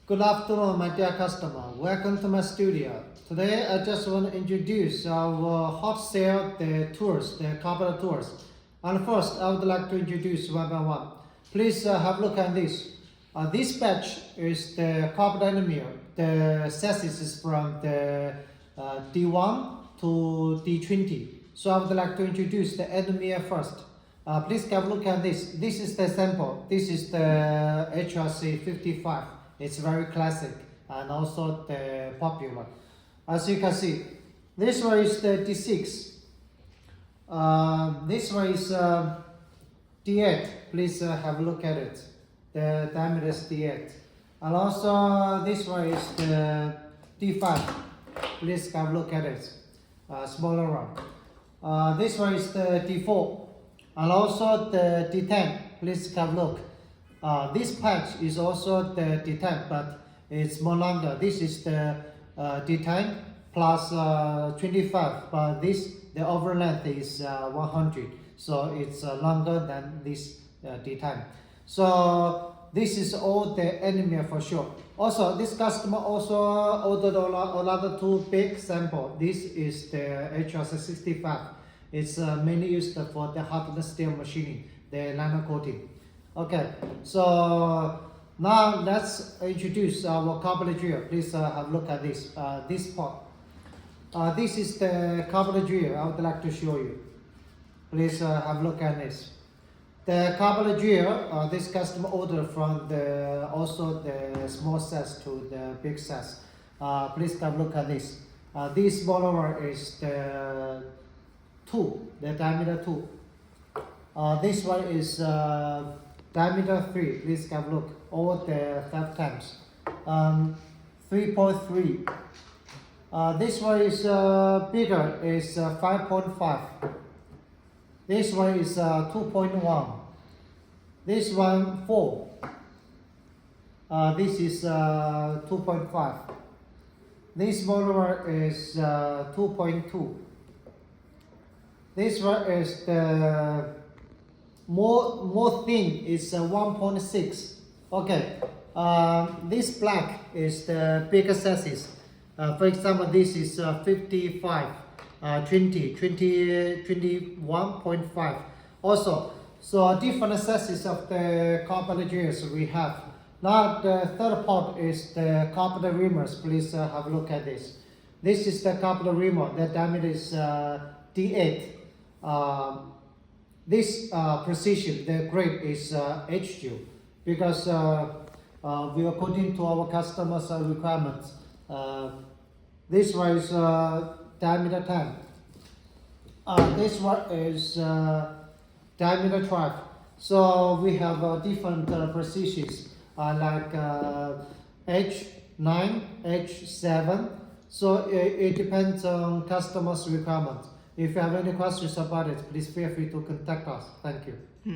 Good afternoon, my dear customer. Welcome to my studio. Today, I just want to introduce our hot sale, the tools, the carbide tools. And first, I would like to introduce one by one. Please have a look at this. This batch is the Carbide Endmill. The sizes is from the D1 to D20. So I would like to introduce the Endmill first. Please have a look at this. This is the sample. This is the HRC55. It's very classic and also the popular. As you can see, this one is the D6. This one is D8. Please have a look at it. The diameter is D8. And also this one is the D5. Please have a look at it. Smaller one. This one is the D4. And also the D10. Please have a look. This patch is also the D10, but it's more longer. This is the D10 plus 25, but the over length is 100, so it's longer than this D10. So this is all the Endmill for sure. Also, this customer also ordered another two big sample. This is the HRC65. It's mainly used for the hardness steel machining, the lino coating. Okay, so now let's introduce our carbide drill. Please have a look at this. This part. This is the carbide drill I would like to show you. Please have a look at this. The carbide drill, this customer ordered from also the small size to the big size. Please have a look at this. This smaller one is the 2, the diameter 2. This one is diameter 3, please have a look, all the 5 times. 3.3. This one is bigger, is 5.5. This one is 2.1. This one 4. This is 2.5. This smaller one is 2.2. This one is the more thin is 1.6. Okay, this black is the bigger sizes. For example, this is 55, 20, 21.5. Also, so different sizes of the carbide drills we have. Now the third part is the carbide reamers. Please have a look at this. This is the carbide reamer. The diameter is D8. This precision, the grade is HG, because we are according to our customers' requirements. This one is diameter 10. This one is diameter 12. So we have different precisions like H9, H7. So it depends on customers' requirements. If you have any questions about it, please feel free to contact us. Thank you.